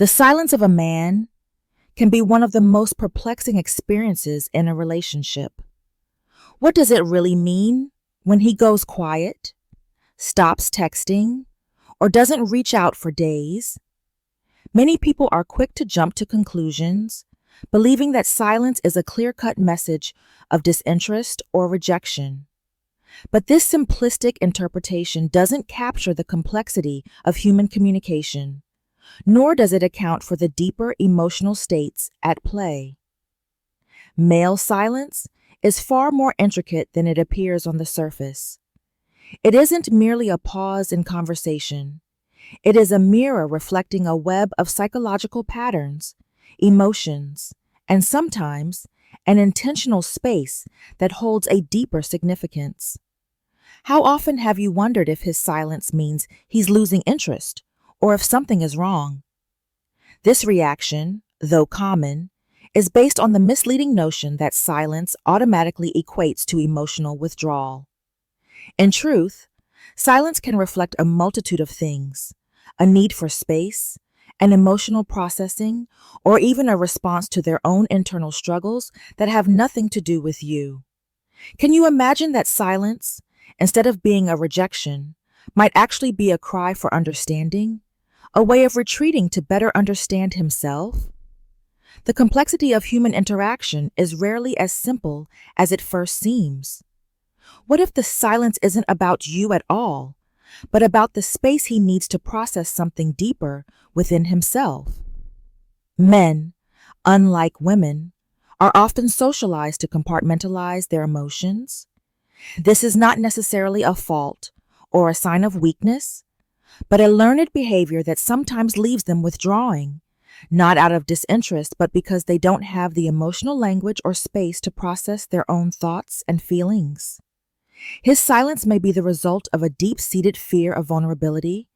The silence of a man can be one of the most perplexing experiences in a relationship. What does it really mean when he goes quiet, stops texting, or doesn't reach out for days? Many people are quick to jump to conclusions, believing that silence is a clear-cut message of disinterest or rejection. But this simplistic interpretation doesn't capture the complexity of human communication, nor does it account for the deeper emotional states at play. Male silence is far more intricate than it appears on the surface. It isn't merely a pause in conversation. It is a mirror reflecting a web of psychological patterns, emotions, and sometimes an intentional space that holds a deeper significance. How often have you wondered if his silence means he's losing interest or if something is wrong? This reaction, though common, is based on the misleading notion that silence automatically equates to emotional withdrawal. In truth, silence can reflect a multitude of things: a need for space, an emotional processing, or even a response to their own internal struggles that have nothing to do with you. Can you imagine that silence, instead of being a rejection, might actually be a cry for understanding, a way of retreating to better understand himself? The complexity of human interaction is rarely as simple as it first seems. What if the silence isn't about you at all, but about the space he needs to process something deeper within himself? Men, unlike women, are often socialized to compartmentalize their emotions. This is not necessarily a fault or a sign of weakness, but a learned behavior that sometimes leaves them withdrawing, not out of disinterest, but because they don't have the emotional language or space to process their own thoughts and feelings. His silence may be the result of a deep-seated fear of vulnerability,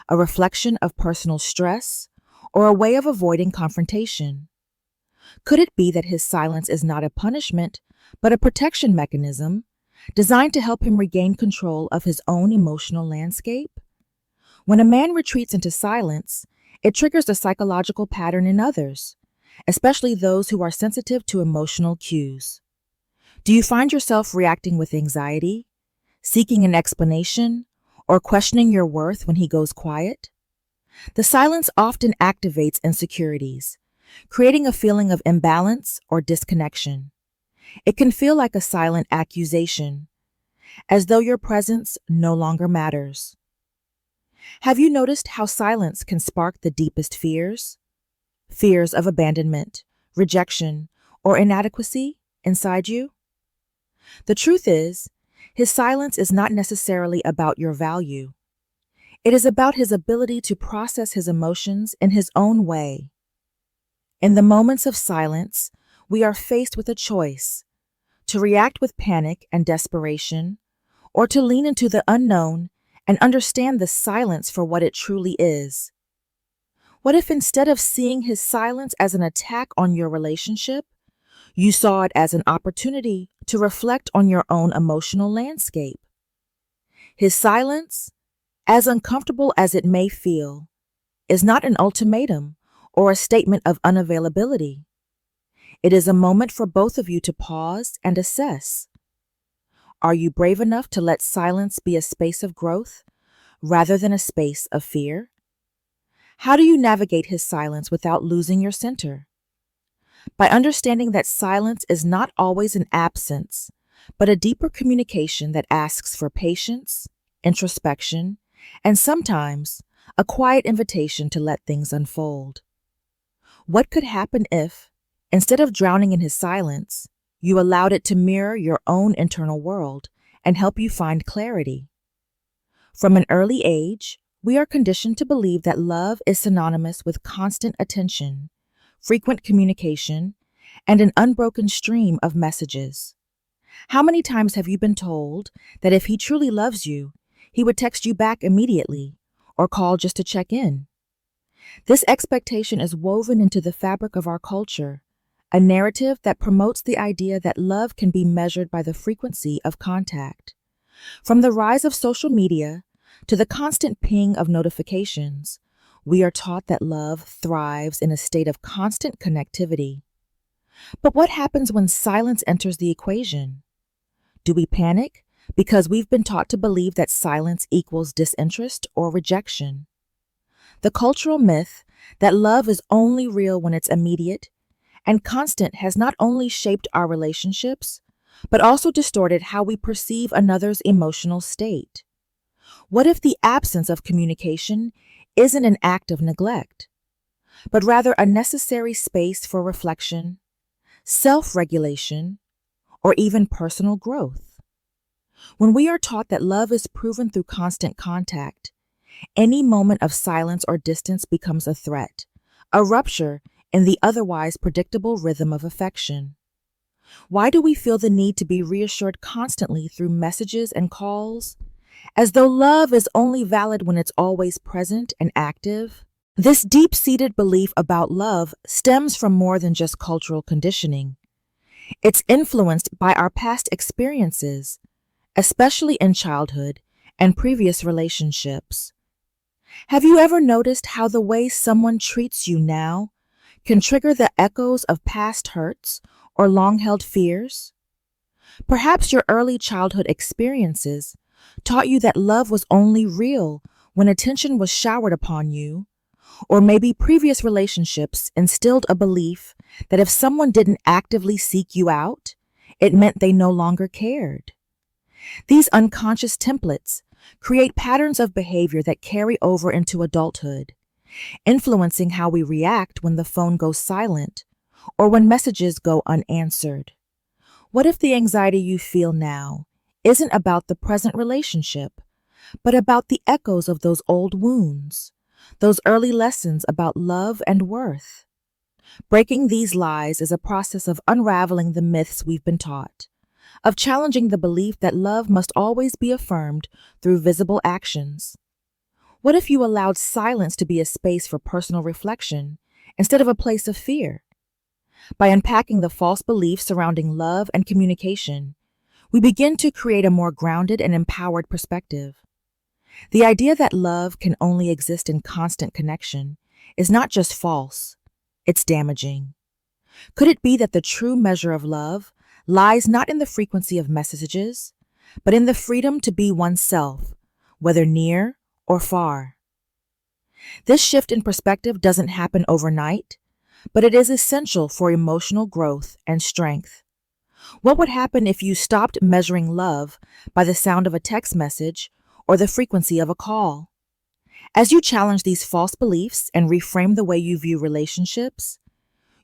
a reflection of personal stress, or a way of avoiding confrontation. Could it be that his silence is not a punishment, but a protection mechanism designed to help him regain control of his own emotional landscape? When a man retreats into silence, it triggers a psychological pattern in others, especially those who are sensitive to emotional cues. Do you find yourself reacting with anxiety, seeking an explanation, or questioning your worth when he goes quiet? The silence often activates insecurities, creating a feeling of imbalance or disconnection. It can feel like a silent accusation, as though your presence no longer matters. Have you noticed how silence can spark the deepest fears? Fears of abandonment, rejection, or inadequacy inside you? The truth is, his silence is not necessarily about your value. It is about his ability to process his emotions in his own way. In the moments of silence, we are faced with a choice: to react with panic and desperation, or to lean into the unknown and understand the silence for what it truly is. What if instead of seeing his silence as an attack on your relationship, you saw it as an opportunity to reflect on your own emotional landscape? His silence, as uncomfortable as it may feel, is not an ultimatum or a statement of unavailability. It is a moment for both of you to pause and assess. Are you brave enough to let silence be a space of growth rather than a space of fear? How do you navigate his silence without losing your center? By understanding that silence is not always an absence, but a deeper communication that asks for patience, introspection, and sometimes a quiet invitation to let things unfold. What could happen if, instead of drowning in his silence, you allowed it to mirror your own internal world and help you find clarity? From an early age, we are conditioned to believe that love is synonymous with constant attention, frequent communication, and an unbroken stream of messages. How many times have you been told that if he truly loves you, he would text you back immediately or call just to check in? This expectation is woven into the fabric of our culture, a narrative that promotes the idea that love can be measured by the frequency of contact. From the rise of social media to the constant ping of notifications, We are taught that love thrives in a state of constant connectivity. But what happens when silence enters the equation? Do we panic because we've been taught to believe that silence equals disinterest or rejection? The cultural myth that love is only real when it's immediate and constant has not only shaped our relationships, but also distorted how we perceive another's emotional state. What if the absence of communication isn't an act of neglect, but rather a necessary space for reflection, self-regulation, or even personal growth? When we are taught that love is proven through constant contact, any moment of silence or distance becomes a threat, a rupture in the otherwise predictable rhythm of affection. Why do we feel the need to be reassured constantly through messages and calls, as though love is only valid when it's always present and active? This deep-seated belief about love stems from more than just cultural conditioning. It's influenced by our past experiences, especially in childhood and previous relationships. Have you ever noticed how the way someone treats you now can trigger the echoes of past hurts or long-held fears? Perhaps your early childhood experiences taught you that love was only real when attention was showered upon you, or maybe previous relationships instilled a belief that if someone didn't actively seek you out, it meant they no longer cared. These unconscious templates create patterns of behavior that carry over into adulthood, influencing how we react when the phone goes silent or when messages go unanswered. What if the anxiety you feel now isn't about the present relationship, but about the echoes of those old wounds, those early lessons about love and worth? Breaking these lies is a process of unraveling the myths we've been taught, of challenging the belief that love must always be affirmed through visible actions. What if you allowed silence to be a space for personal reflection instead of a place of fear? By unpacking the false beliefs surrounding love and communication, we begin to create a more grounded and empowered perspective. The idea that love can only exist in constant connection is not just false, it's damaging. Could it be that the true measure of love lies not in the frequency of messages, but in the freedom to be oneself, whether near or far? This shift in perspective doesn't happen overnight, but it is essential for emotional growth and strength. What would happen if you stopped measuring love by the sound of a text message or the frequency of a call? As you challenge these false beliefs and reframe the way you view relationships,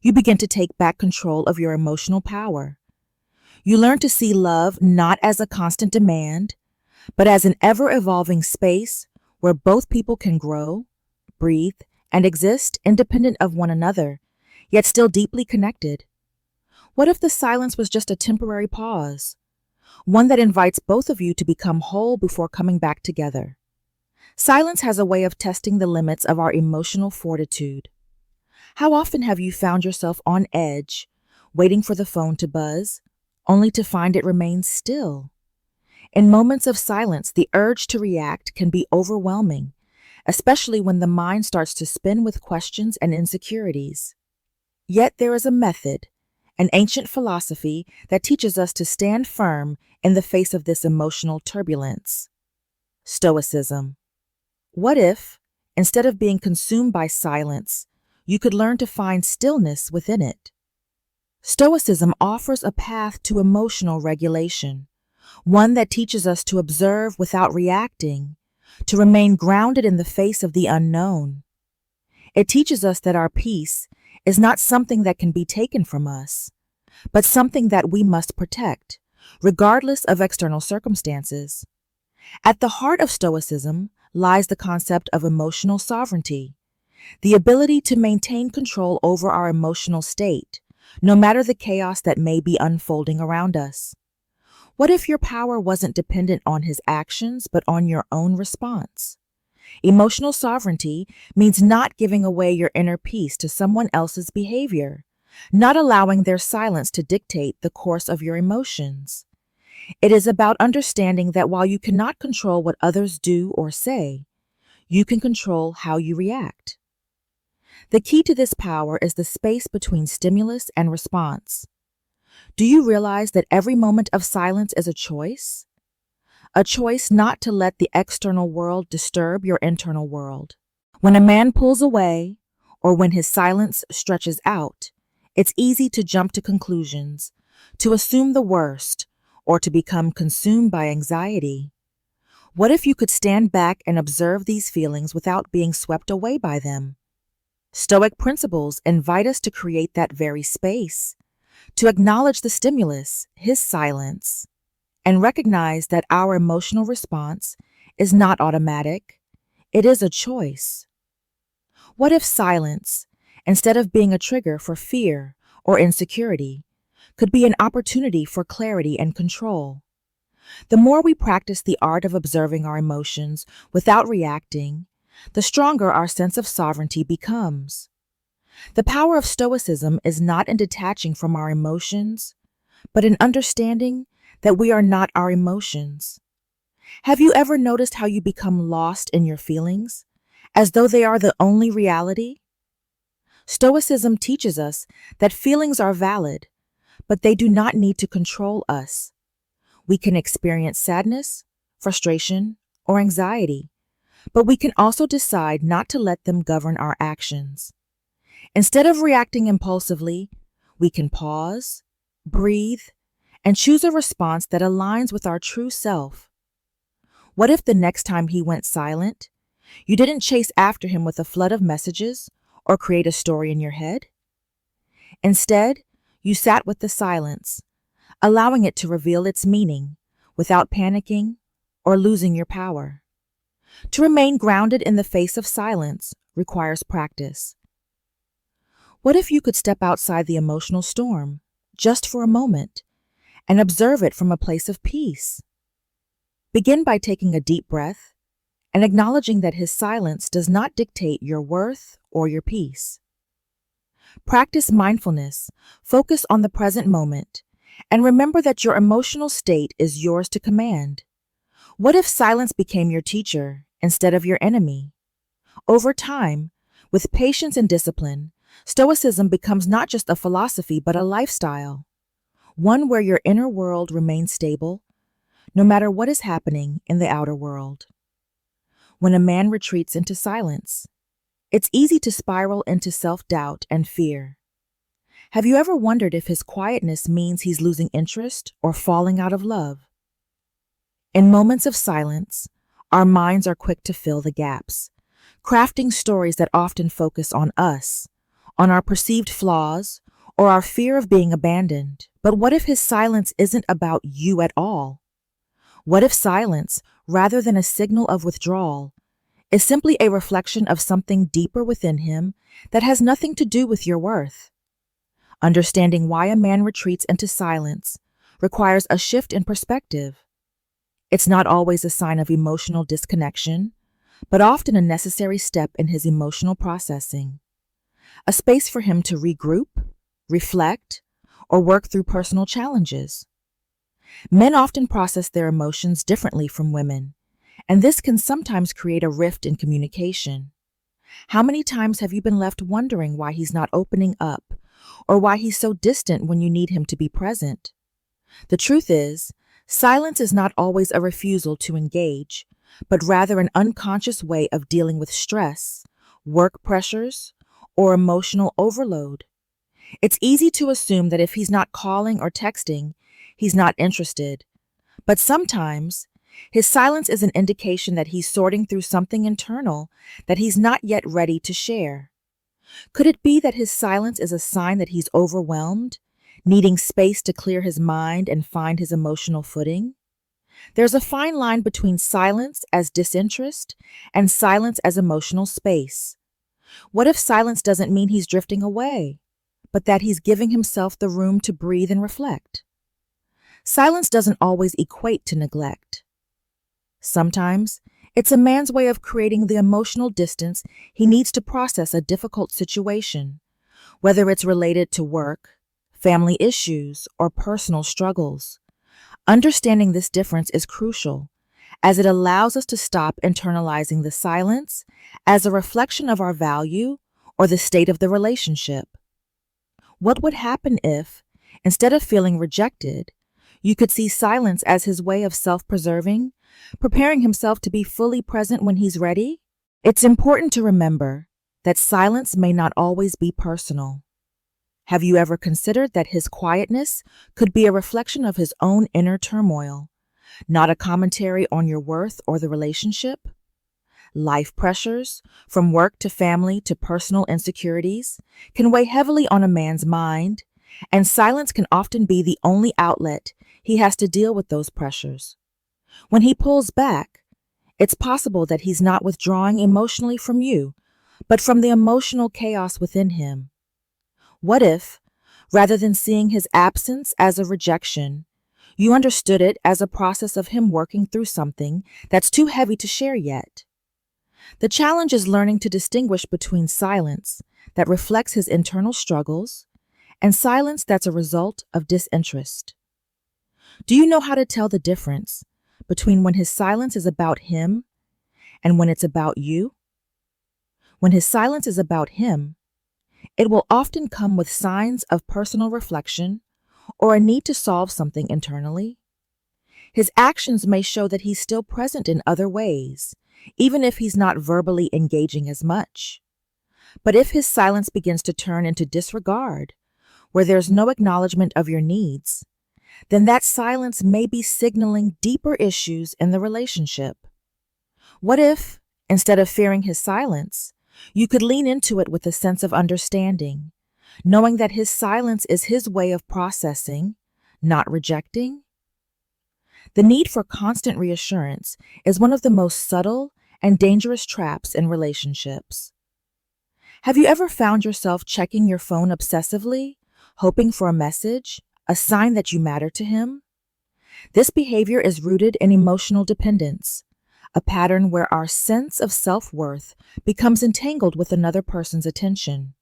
you begin to take back control of your emotional power. You learn to see love not as a constant demand, but as an ever-evolving space where both people can grow, breathe, and exist independent of one another, yet still deeply connected. What if the silence was just a temporary pause, one that invites both of you to become whole before coming back together? Silence has a way of testing the limits of our emotional fortitude. How often have you found yourself on edge, waiting for the phone to buzz, only to find it remains still? In moments of silence, the urge to react can be overwhelming, especially when the mind starts to spin with questions and insecurities. Yet there is a method, an ancient philosophy that teaches us to stand firm in the face of this emotional turbulence: Stoicism. What if, instead of being consumed by silence, you could learn to find stillness within it? Stoicism offers a path to emotional regulation, one that teaches us to observe without reacting, to remain grounded in the face of the unknown. It teaches us that our peace is not something that can be taken from us, but something that we must protect, regardless of external circumstances. At the heart of Stoicism lies the concept of emotional sovereignty, the ability to maintain control over our emotional state, no matter the chaos that may be unfolding around us. What if your power wasn't dependent on his actions, but on your own response? Emotional sovereignty means not giving away your inner peace to someone else's behavior, not allowing their silence to dictate the course of your emotions. It is about understanding that while you cannot control what others do or say, you can control how you react. The key to this power is the space between stimulus and response. Do you realize that every moment of silence is a choice? A choice not to let the external world disturb your internal world. When a man pulls away, or when his silence stretches out, it's easy to jump to conclusions, to assume the worst, or to become consumed by anxiety. What if you could stand back and observe these feelings without being swept away by them? Stoic principles invite us to create that very space, to acknowledge the stimulus, his silence, and recognize that our emotional response is not automatic, it is a choice. What if silence, instead of being a trigger for fear or insecurity, could be an opportunity for clarity and control? The more we practice the art of observing our emotions without reacting, the stronger our sense of sovereignty becomes. The power of Stoicism is not in detaching from our emotions, but in understanding that we are not our emotions. Have you ever noticed how you become lost in your feelings, as though they are the only reality? Stoicism teaches us that feelings are valid, but they do not need to control us. We can experience sadness, frustration, or anxiety, but we can also decide not to let them govern our actions. Instead of reacting impulsively, we can pause, breathe, and choose a response that aligns with our true self. What if the next time he went silent, you didn't chase after him with a flood of messages or create a story in your head? Instead, you sat with the silence, allowing it to reveal its meaning without panicking or losing your power. To remain grounded in the face of silence requires practice. What if you could step outside the emotional storm, just for a moment, and observe it from a place of peace? Begin by taking a deep breath and acknowledging that his silence does not dictate your worth or your peace. Practice mindfulness, focus on the present moment, and remember that your emotional state is yours to command. What if silence became your teacher instead of your enemy? Over time, with patience and discipline, Stoicism becomes not just a philosophy but a lifestyle, one where your inner world remains stable, no matter what is happening in the outer world. When a man retreats into silence, it's easy to spiral into self-doubt and fear. Have you ever wondered if his quietness means he's losing interest or falling out of love? In moments of silence, our minds are quick to fill the gaps, crafting stories that often focus on us, on our perceived flaws, or our fear of being abandoned. But what if his silence isn't about you at all? What if silence, rather than a signal of withdrawal, is simply a reflection of something deeper within him that has nothing to do with your worth? Understanding why a man retreats into silence requires a shift in perspective. It's not always a sign of emotional disconnection, but often a necessary step in his emotional processing. A space for him to regroup, reflect, or work through personal challenges. Men often process their emotions differently from women, and this can sometimes create a rift in communication. How many times have you been left wondering why he's not opening up, or why he's so distant when you need him to be present? The truth is, silence is not always a refusal to engage, but rather an unconscious way of dealing with stress, work pressures, or emotional overload. It's easy to assume that if he's not calling or texting, he's not interested. But sometimes, his silence is an indication that he's sorting through something internal that he's not yet ready to share. Could it be that his silence is a sign that he's overwhelmed, needing space to clear his mind and find his emotional footing? There's a fine line between silence as disinterest and silence as emotional space. What if silence doesn't mean he's drifting away, but that he's giving himself the room to breathe and reflect? Silence doesn't always equate to neglect. Sometimes, it's a man's way of creating the emotional distance he needs to process a difficult situation, whether it's related to work, family issues, or personal struggles. Understanding this difference is crucial, as it allows us to stop internalizing the silence as a reflection of our value or the state of the relationship. What would happen if, instead of feeling rejected, you could see silence as his way of self-preserving, preparing himself to be fully present when he's ready? It's important to remember that silence may not always be personal. Have you ever considered that his quietness could be a reflection of his own inner turmoil, not a commentary on your worth or the relationship? Life pressures, from work to family to personal insecurities, can weigh heavily on a man's mind, and silence can often be the only outlet he has to deal with those pressures. When he pulls back, it's possible that he's not withdrawing emotionally from you, but from the emotional chaos within him. What if, rather than seeing his absence as a rejection, you understood it as a process of him working through something that's too heavy to share yet? The challenge is learning to distinguish between silence that reflects his internal struggles and silence that's a result of disinterest. Do you know how to tell the difference between when his silence is about him and when it's about you? When his silence is about him, it will often come with signs of personal reflection or a need to solve something internally. His actions may show that he's still present in other ways, even if he's not verbally engaging as much. But if his silence begins to turn into disregard, where there's no acknowledgement of your needs, then that silence may be signaling deeper issues in the relationship. What if, instead of fearing his silence, you could lean into it with a sense of understanding, knowing that his silence is his way of processing, not rejecting? The need for constant reassurance is one of the most subtle and dangerous traps in relationships. Have you ever found yourself checking your phone obsessively, hoping for a message, a sign that you matter to him? This behavior is rooted in emotional dependence, a pattern where our sense of self-worth becomes entangled with another person's attention.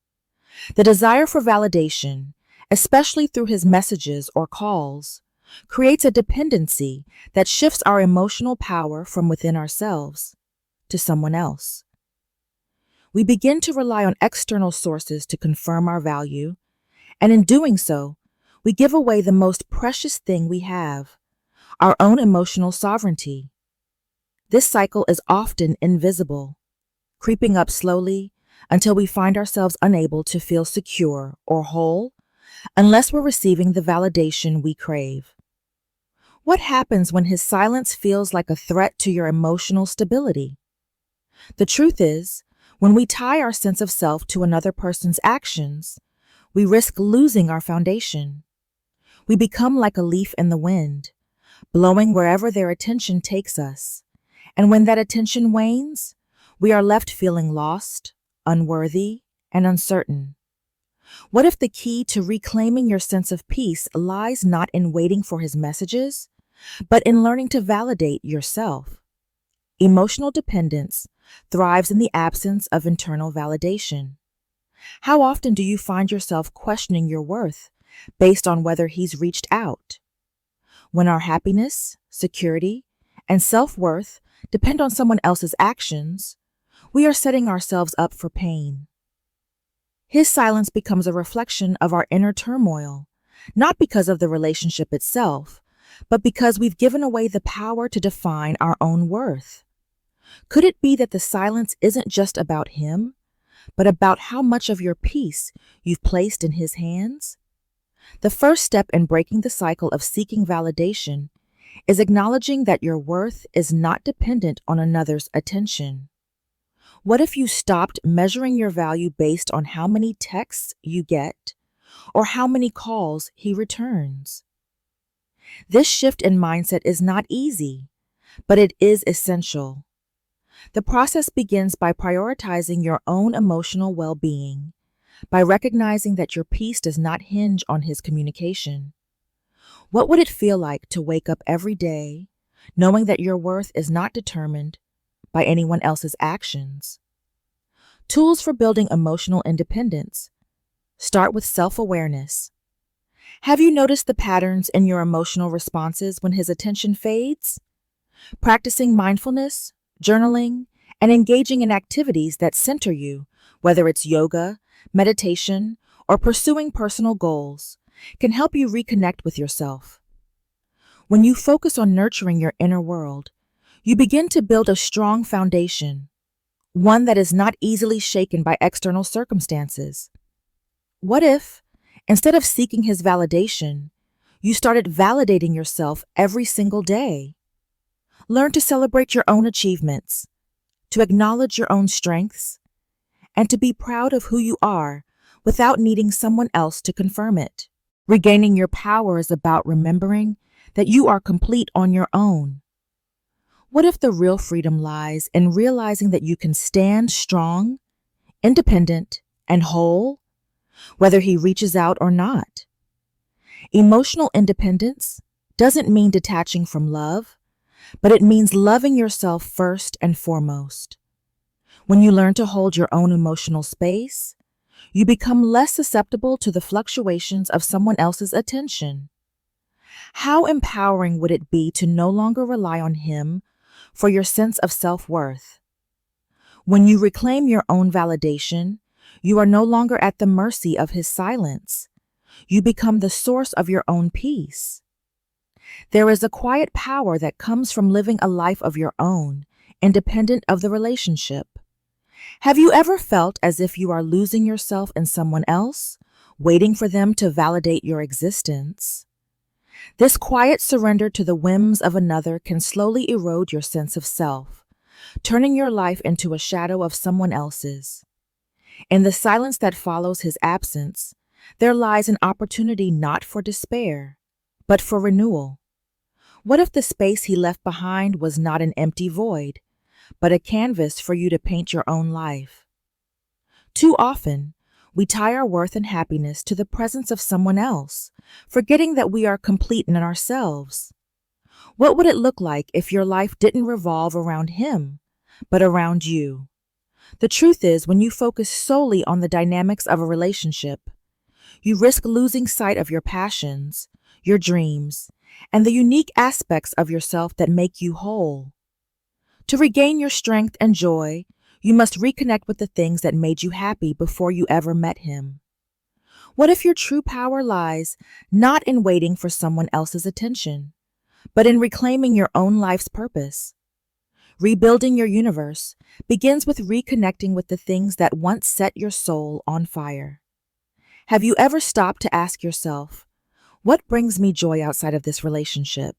The desire for validation, especially through his messages or calls, creates a dependency that shifts our emotional power from within ourselves to someone else. We begin to rely on external sources to confirm our value, and in doing so, we give away the most precious thing we have, our own emotional sovereignty. This cycle is often invisible, creeping up slowly until we find ourselves unable to feel secure or whole unless we're receiving the validation we crave. What happens when his silence feels like a threat to your emotional stability? The truth is, when we tie our sense of self to another person's actions, we risk losing our foundation. We become like a leaf in the wind, blowing wherever their attention takes us. And when that attention wanes, we are left feeling lost, unworthy, and uncertain. What if the key to reclaiming your sense of peace lies not in waiting for his messages, but in learning to validate yourself? Emotional dependence thrives in the absence of internal validation. How often do you find yourself questioning your worth based on whether he's reached out? When our happiness, security, and self-worth depend on someone else's actions, we are setting ourselves up for pain. His silence becomes a reflection of our inner turmoil, not because of the relationship itself, but because we've given away the power to define our own worth. Could it be that the silence isn't just about him, but about how much of your peace you've placed in his hands? The first step in breaking the cycle of seeking validation is acknowledging that your worth is not dependent on another's attention. What if you stopped measuring your value based on how many texts you get or how many calls he returns? This shift in mindset is not easy, but it is essential. The process begins by prioritizing your own emotional well-being, by recognizing that your peace does not hinge on his communication. What would it feel like to wake up every day knowing that your worth is not determined by anyone else's actions? Tools for building emotional independence. Start with self-awareness. Have you noticed the patterns in your emotional responses when his attention fades? Practicing mindfulness, journaling, and engaging in activities that center you, whether it's yoga, meditation, or pursuing personal goals, can help you reconnect with yourself. When you focus on nurturing your inner world, you begin to build a strong foundation, one that is not easily shaken by external circumstances. What if, instead of seeking his validation, you started validating yourself every single day? Learn to celebrate your own achievements, to acknowledge your own strengths, and to be proud of who you are without needing someone else to confirm it. Regaining your power is about remembering that you are complete on your own. What if the real freedom lies in realizing that you can stand strong, independent, and whole, whether he reaches out or not? Emotional independence doesn't mean detaching from love, but it means loving yourself first and foremost. When you learn to hold your own emotional space, you become less susceptible to the fluctuations of someone else's attention. How empowering would it be to no longer rely on him for your sense of self-worth? When you reclaim your own validation, you are no longer at the mercy of his silence. You become the source of your own peace. There is a quiet power that comes from living a life of your own, independent of the relationship. Have you ever felt as if you are losing yourself in someone else, waiting for them to validate your existence? This quiet surrender to the whims of another can slowly erode your sense of self, turning your life into a shadow of someone else's. In the silence that follows his absence, there lies an opportunity not for despair, but for renewal. What if the space he left behind was not an empty void, but a canvas for you to paint your own life? Too often, we tie our worth and happiness to the presence of someone else, forgetting that we are complete in ourselves. What would it look like if your life didn't revolve around him, but around you? The truth is, when you focus solely on the dynamics of a relationship, you risk losing sight of your passions, your dreams, and the unique aspects of yourself that make you whole. To regain your strength and joy, you must reconnect with the things that made you happy before you ever met him. What if your true power lies not in waiting for someone else's attention, but in reclaiming your own life's purpose? Rebuilding your universe begins with reconnecting with the things that once set your soul on fire. Have you ever stopped to ask yourself, what brings me joy outside of this relationship?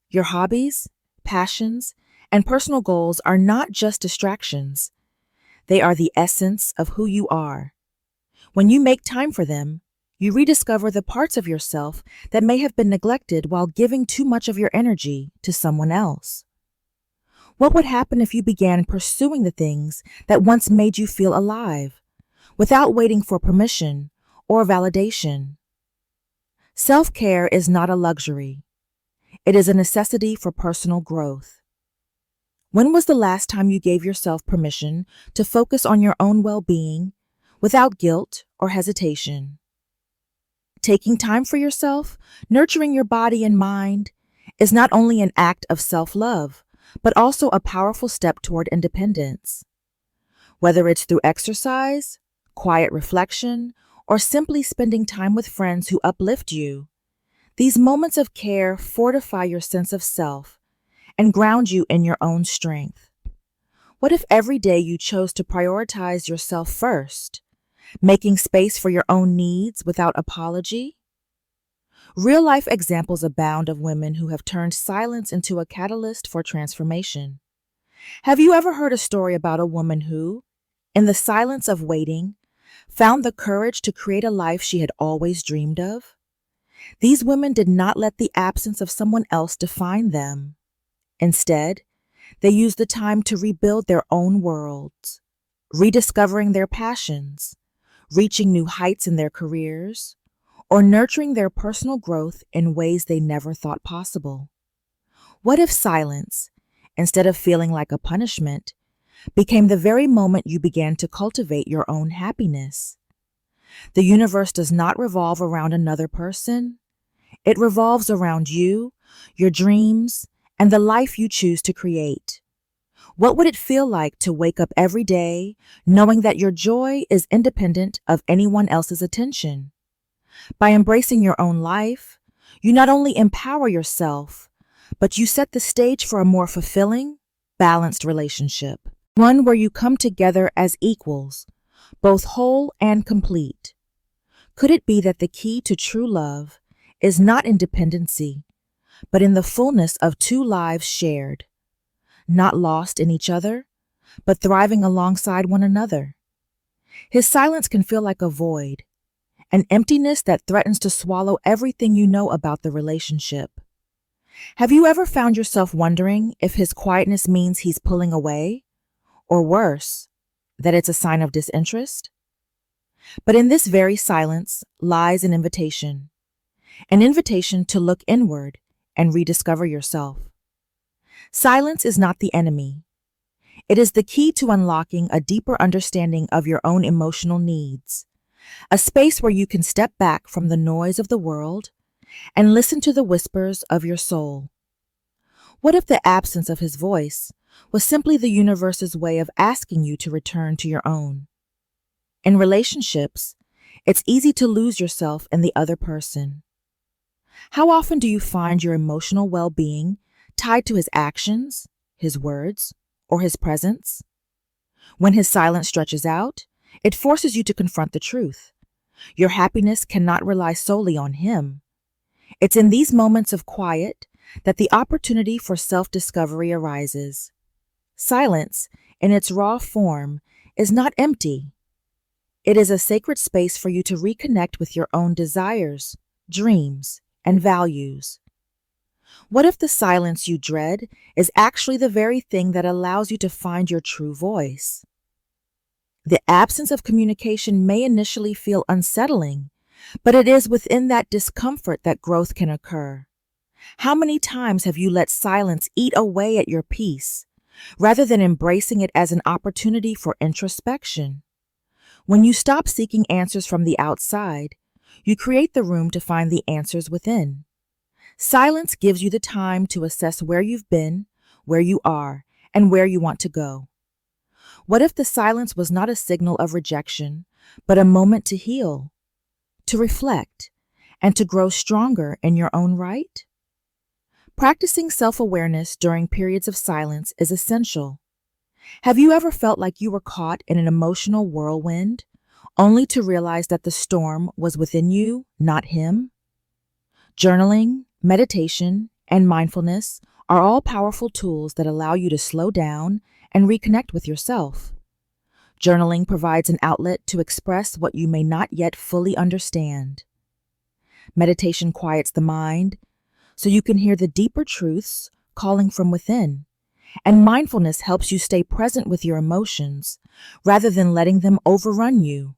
Your hobbies, passions, and personal goals are not just distractions. They are the essence of who you are. When you make time for them, you rediscover the parts of yourself that may have been neglected while giving too much of your energy to someone else. What would happen if you began pursuing the things that once made you feel alive, without waiting for permission or validation? Self-care is not a luxury. It is a necessity for personal growth. When was the last time you gave yourself permission to focus on your own well-being without guilt or hesitation? Taking time for yourself, nurturing your body and mind, is not only an act of self-love, but also a powerful step toward independence. Whether it's through exercise, quiet reflection, or simply spending time with friends who uplift you, these moments of care fortify your sense of self and ground you in your own strength. What if every day you chose to prioritize yourself first, making space for your own needs without apology? Real-life examples abound of women who have turned silence into a catalyst for transformation. Have you ever heard a story about a woman who, in the silence of waiting, found the courage to create a life she had always dreamed of? These women did not let the absence of someone else define them. Instead, they used the time to rebuild their own worlds, rediscovering their passions, reaching new heights in their careers, or nurturing their personal growth in ways they never thought possible. What if silence, instead of feeling like a punishment, became the very moment you began to cultivate your own happiness? The universe does not revolve around another person. It revolves around you, your dreams, and the life you choose to create? What would it feel like to wake up every day knowing that your joy is independent of anyone else's attention? By embracing your own life, you not only empower yourself, but you set the stage for a more fulfilling, balanced relationship. One where you come together as equals, both whole and complete. Could it be that the key to true love is not in dependency, but in the fullness of two lives shared, not lost in each other, but thriving alongside one another? His silence can feel like a void, an emptiness that threatens to swallow everything you know about the relationship. Have you ever found yourself wondering if his quietness means he's pulling away, or worse, that it's a sign of disinterest? But in this very silence lies an invitation to look inward and rediscover yourself. Silence is not the enemy. It is the key to unlocking a deeper understanding of your own emotional needs, a space where you can step back from the noise of the world and listen to the whispers of your soul. What if the absence of his voice was simply the universe's way of asking you to return to your own? In relationships, it's easy to lose yourself in the other person. How often do you find your emotional well-being tied to his actions, his words, or his presence? When his silence stretches out, it forces you to confront the truth. Your happiness cannot rely solely on him. It's in these moments of quiet that the opportunity for self-discovery arises. Silence, in its raw form, is not empty. It is a sacred space for you to reconnect with your own desires, dreams, and values. What if the silence you dread is actually the very thing that allows you to find your true voice? The absence of communication may initially feel unsettling, but it is within that discomfort that growth can occur. How many times have you let silence eat away at your peace, rather than embracing it as an opportunity for introspection? When you stop seeking answers from the outside, you create the room to find the answers within. Silence gives you the time to assess where you've been, where you are, and where you want to go. What if the silence was not a signal of rejection, but a moment to heal, to reflect, and to grow stronger in your own right? Practicing self-awareness during periods of silence is essential. Have you ever felt like you were caught in an emotional whirlwind, only to realize that the storm was within you, not him? Journaling, meditation, and mindfulness are all powerful tools that allow you to slow down and reconnect with yourself. Journaling provides an outlet to express what you may not yet fully understand. Meditation quiets the mind, so you can hear the deeper truths calling from within. And mindfulness helps you stay present with your emotions, rather than letting them overrun you.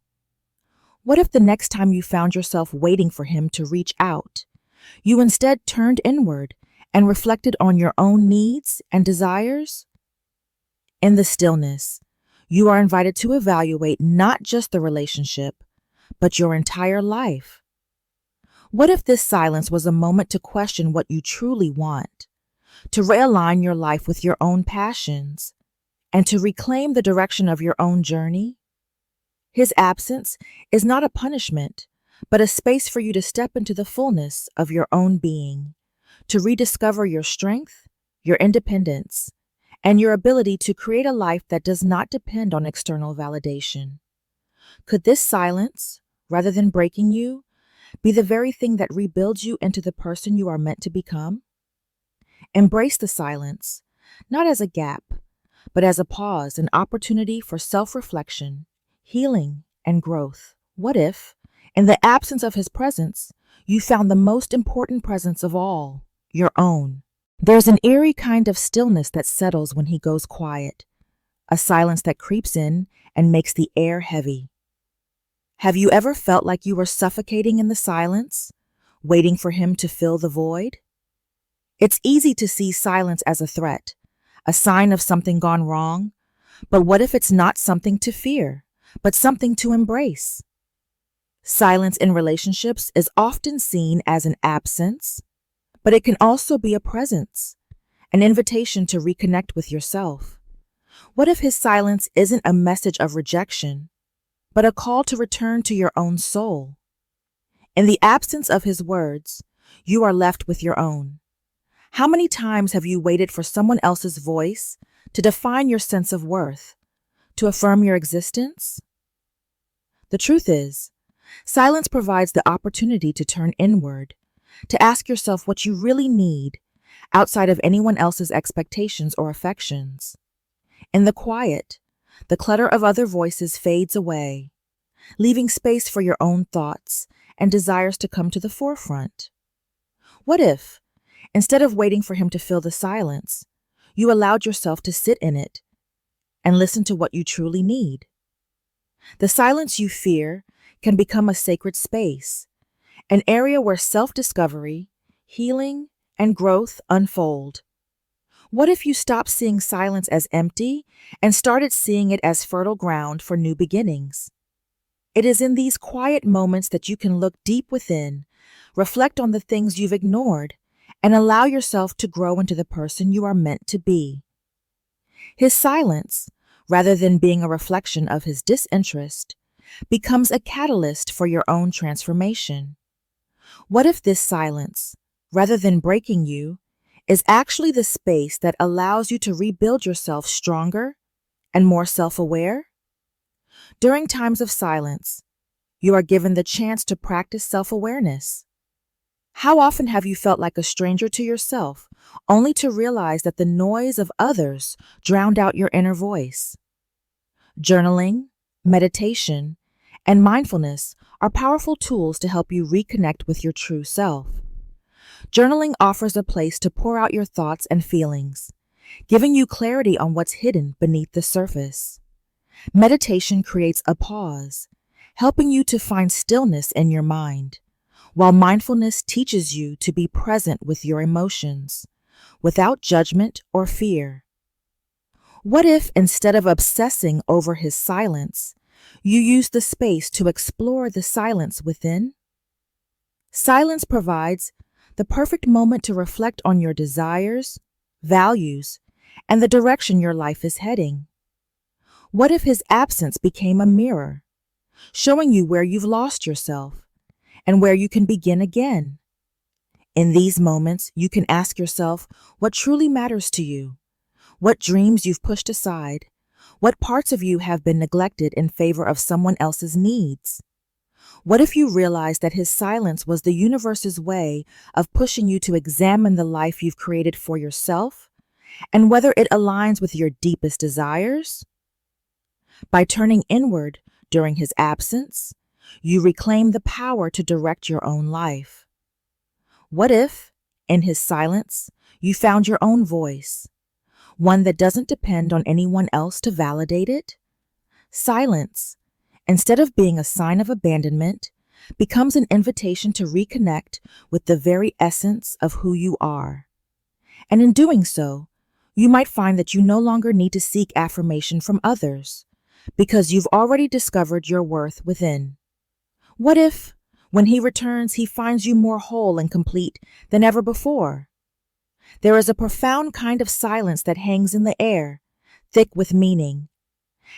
What if the next time you found yourself waiting for him to reach out, you instead turned inward and reflected on your own needs and desires? In the stillness, you are invited to evaluate not just the relationship, but your entire life. What if this silence was a moment to question what you truly want, to realign your life with your own passions, and to reclaim the direction of your own journey? His absence is not a punishment, but a space for you to step into the fullness of your own being, to rediscover your strength, your independence, and your ability to create a life that does not depend on external validation. Could this silence, rather than breaking you, be the very thing that rebuilds you into the person you are meant to become? Embrace the silence, not as a gap, but as a pause, an opportunity for self-reflection, healing, and growth. What if, in the absence of his presence, you found the most important presence of all, your own? There's an eerie kind of stillness that settles when he goes quiet, a silence that creeps in and makes the air heavy. Have you ever felt like you were suffocating in the silence, waiting for him to fill the void? It's easy to see silence as a threat, a sign of something gone wrong, but what if it's not something to fear, but something to embrace? Silence in relationships is often seen as an absence, but it can also be a presence, an invitation to reconnect with yourself? What if his silence isn't a message of rejection, but a call to return to your own soul? In the absence of his words, you are left with your own. How many times have you waited for someone else's voice to define your sense of worth, to affirm your existence? The truth is, silence provides the opportunity to turn inward, to ask yourself what you really need outside of anyone else's expectations or affections. In the quiet, the clutter of other voices fades away, leaving space for your own thoughts and desires to come to the forefront. What if, instead of waiting for him to fill the silence, you allowed yourself to sit in it and listen to what you truly need? The silence you fear can become a sacred space, an area where self-discovery, healing, and growth unfold. What if you stopped seeing silence as empty and started seeing it as fertile ground for new beginnings? It is in these quiet moments that you can look deep within, reflect on the things you've ignored, and allow yourself to grow into the person you are meant to be. His silence, rather than being a reflection of his disinterest, becomes a catalyst for your own transformation. What if this silence, rather than breaking you, is actually the space that allows you to rebuild yourself stronger and more self-aware? During times of silence, you are given the chance to practice self-awareness. How often have you felt like a stranger to yourself, only to realize that the noise of others drowned out your inner voice? Journaling, meditation, and mindfulness are powerful tools to help you reconnect with your true self. Journaling offers a place to pour out your thoughts and feelings, giving you clarity on what's hidden beneath the surface. Meditation creates a pause, helping you to find stillness in your mind, while mindfulness teaches you to be present with your emotions, without judgment or fear. What if, instead of obsessing over his silence, you use the space to explore the silence within? Silence provides the perfect moment to reflect on your desires, values, and the direction your life is heading. What if his absence became a mirror, showing you where you've lost yourself and where you can begin again? In these moments, you can ask yourself what truly matters to you, what dreams you've pushed aside, what parts of you have been neglected in favor of someone else's needs. What if you realized that his silence was the universe's way of pushing you to examine the life you've created for yourself and whether it aligns with your deepest desires? By turning inward during his absence, you reclaim the power to direct your own life. What if, in his silence, you found your own voice, one that doesn't depend on anyone else to validate it? Silence, instead of being a sign of abandonment, becomes an invitation to reconnect with the very essence of who you are. And in doing so, you might find that you no longer need to seek affirmation from others, because you've already discovered your worth within. What if, when he returns, he finds you more whole and complete than ever before? There is a profound kind of silence that hangs in the air, thick with meaning.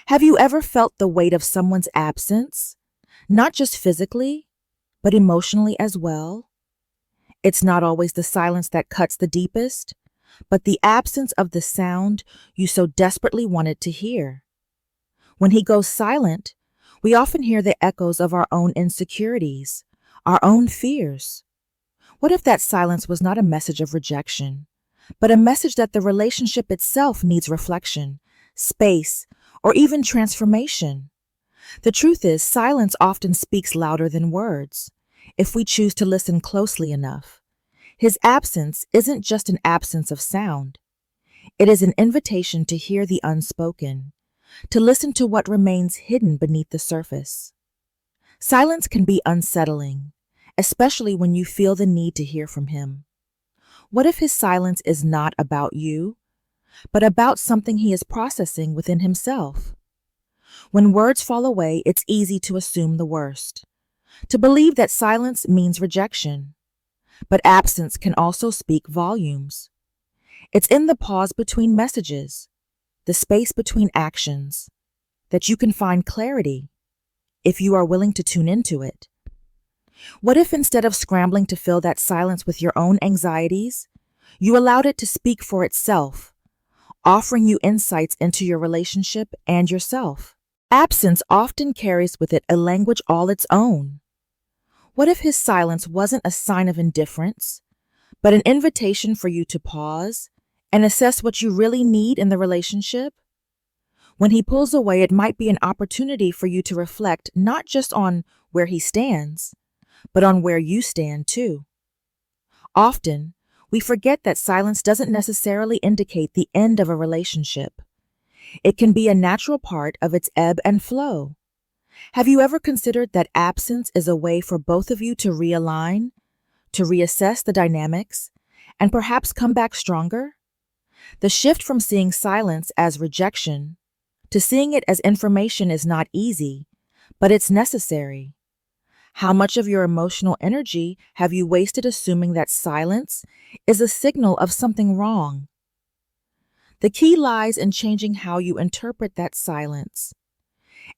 Have you ever felt the weight of someone's absence, not just physically, but emotionally as well? It's not always the silence that cuts the deepest, but the absence of the sound you so desperately wanted to hear. When he goes silent, we often hear the echoes of our own insecurities, our own fears. What if that silence was not a message of rejection, but a message that the relationship itself needs reflection, space, or even transformation? The truth is, silence often speaks louder than words, if we choose to listen closely enough. His absence isn't just an absence of sound. It is an invitation to hear the unspoken, to listen to what remains hidden beneath the surface. Silence can be unsettling, especially when you feel the need to hear from him. What if his silence is not about you, but about something he is processing within himself? When words fall away, it's easy to assume the worst, to believe that silence means rejection. But absence can also speak volumes. It's in the pause between messages, the space between actions, that you can find clarity if you are willing to tune into it. What if instead of scrambling to fill that silence with your own anxieties, you allowed it to speak for itself, offering you insights into your relationship and yourself? Absence often carries with it a language all its own. What if his silence wasn't a sign of indifference, but an invitation for you to pause and assess what you really need in the relationship? When he pulls away, it might be an opportunity for you to reflect not just on where he stands, but on where you stand too. Often, we forget that silence doesn't necessarily indicate the end of a relationship. It can be a natural part of its ebb and flow. Have you ever considered that absence is a way for both of you to realign, to reassess the dynamics, and perhaps come back stronger? The shift from seeing silence as rejection to seeing it as information is not easy, but it's necessary. How much of your emotional energy have you wasted assuming that silence is a signal of something wrong? The key lies in changing how you interpret that silence.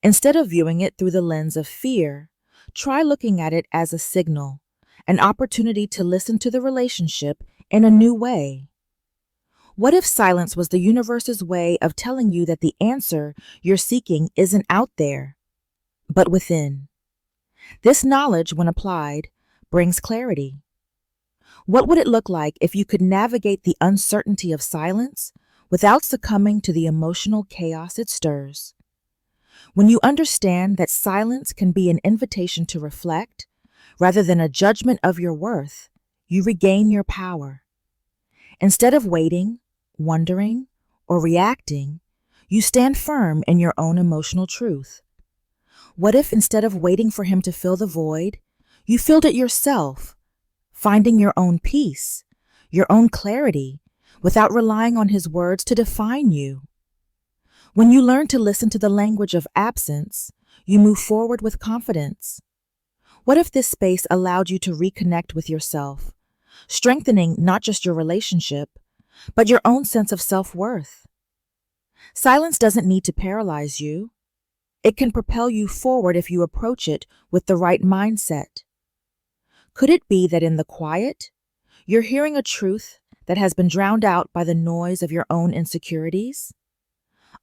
Instead of viewing it through the lens of fear, try looking at it as a signal, an opportunity to listen to the relationship in a new way. What if silence was the universe's way of telling you that the answer you're seeking isn't out there, but within? This knowledge, when applied, brings clarity. What would it look like if you could navigate the uncertainty of silence without succumbing to the emotional chaos it stirs? When you understand that silence can be an invitation to reflect, rather than a judgment of your worth, you regain your power. Instead of waiting, wondering, or reacting, you stand firm in your own emotional truth. What if instead of waiting for him to fill the void, you filled it yourself, finding your own peace, your own clarity, without relying on his words to define you? When you learn to listen to the language of absence, you move forward with confidence. What if this space allowed you to reconnect with yourself, strengthening not just your relationship, but your own sense of self-worth? Silence doesn't need to paralyze you. It can propel you forward if you approach it with the right mindset. Could it be that in the quiet, you're hearing a truth that has been drowned out by the noise of your own insecurities?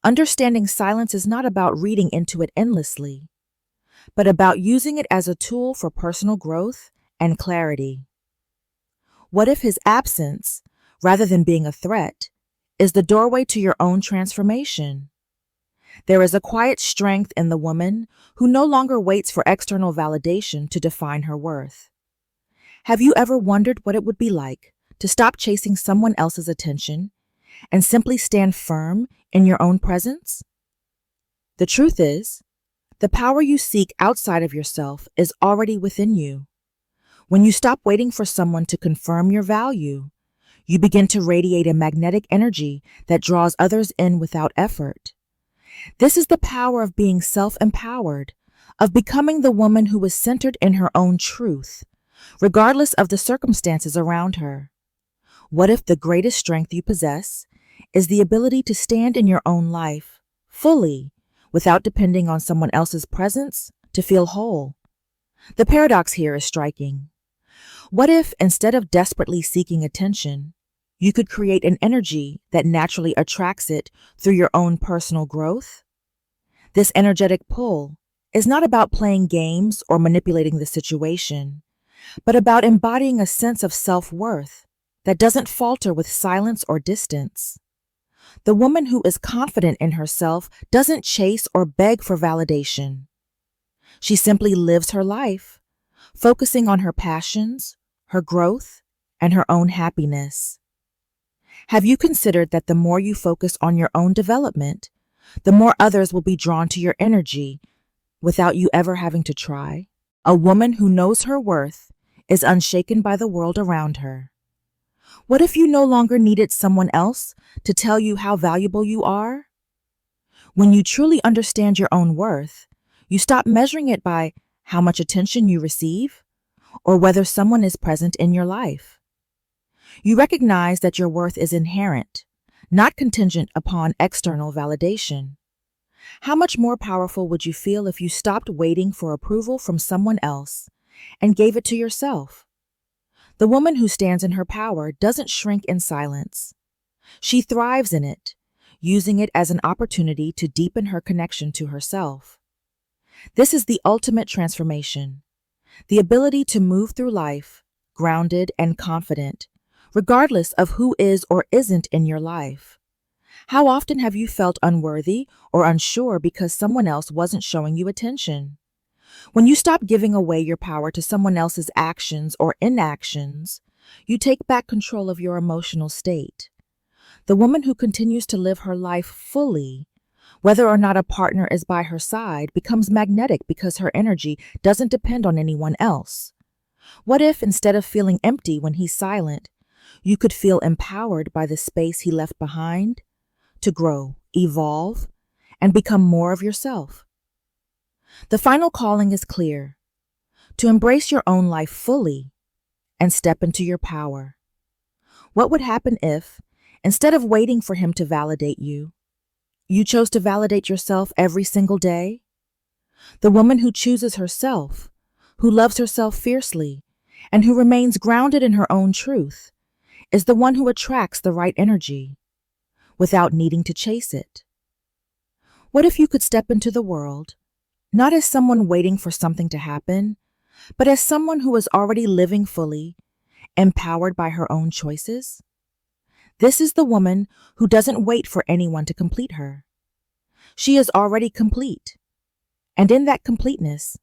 Understanding silence is not about reading into it endlessly, but about using it as a tool for personal growth and clarity. What if his absence, rather than being a threat, is the doorway to your own transformation? There is a quiet strength in the woman who no longer waits for external validation to define her worth. Have you ever wondered what it would be like to stop chasing someone else's attention and simply stand firm in your own presence? The truth is, the power you seek outside of yourself is already within you. When you stop waiting for someone to confirm your value, you begin to radiate a magnetic energy that draws others in without effort. This is the power of being self-empowered, of becoming the woman who is centered in her own truth, regardless of the circumstances around her. What if the greatest strength you possess is the ability to stand in your own life, fully, without depending on someone else's presence to feel whole? The paradox here is striking. What if, instead of desperately seeking attention, you could create an energy that naturally attracts it through your own personal growth? This energetic pull is not about playing games or manipulating the situation, but about embodying a sense of self-worth that doesn't falter with silence or distance. The woman who is confident in herself doesn't chase or beg for validation. She simply lives her life, focusing on her passions, her growth, and her own happiness. Have you considered that the more you focus on your own development, the more others will be drawn to your energy without you ever having to try? A woman who knows her worth is unshaken by the world around her. What if you no longer needed someone else to tell you how valuable you are? When you truly understand your own worth, you stop measuring it by how much attention you receive or whether someone is present in your life. You recognize that your worth is inherent, not contingent upon external validation. How much more powerful would you feel if you stopped waiting for approval from someone else and gave it to yourself? The woman who stands in her power doesn't shrink in silence. She thrives in it, using it as an opportunity to deepen her connection to herself. This is the ultimate transformation, the ability to move through life, grounded and confident, regardless of who is or isn't in your life. How often have you felt unworthy or unsure because someone else wasn't showing you attention? When you stop giving away your power to someone else's actions or inactions, you take back control of your emotional state. The woman who continues to live her life fully, whether or not a partner is by her side, becomes magnetic because her energy doesn't depend on anyone else. What if, instead of feeling empty when he's silent, you could feel empowered by the space he left behind to grow, evolve, and become more of yourself? The final calling is clear: to embrace your own life fully and step into your power. What would happen if, instead of waiting for him to validate you, you chose to validate yourself every single day? The woman who chooses herself, who loves herself fiercely, and who remains grounded in her own truth, is the one who attracts the right energy without needing to chase it. What if you could step into the world, not as someone waiting for something to happen, but as someone who is already living fully, empowered by her own choices? This is the woman who doesn't wait for anyone to complete her. She is already complete, and in that completeness,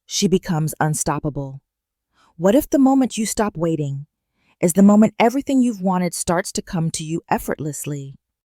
she becomes unstoppable. What if the moment you stop waiting is the moment everything you've wanted starts to come to you effortlessly?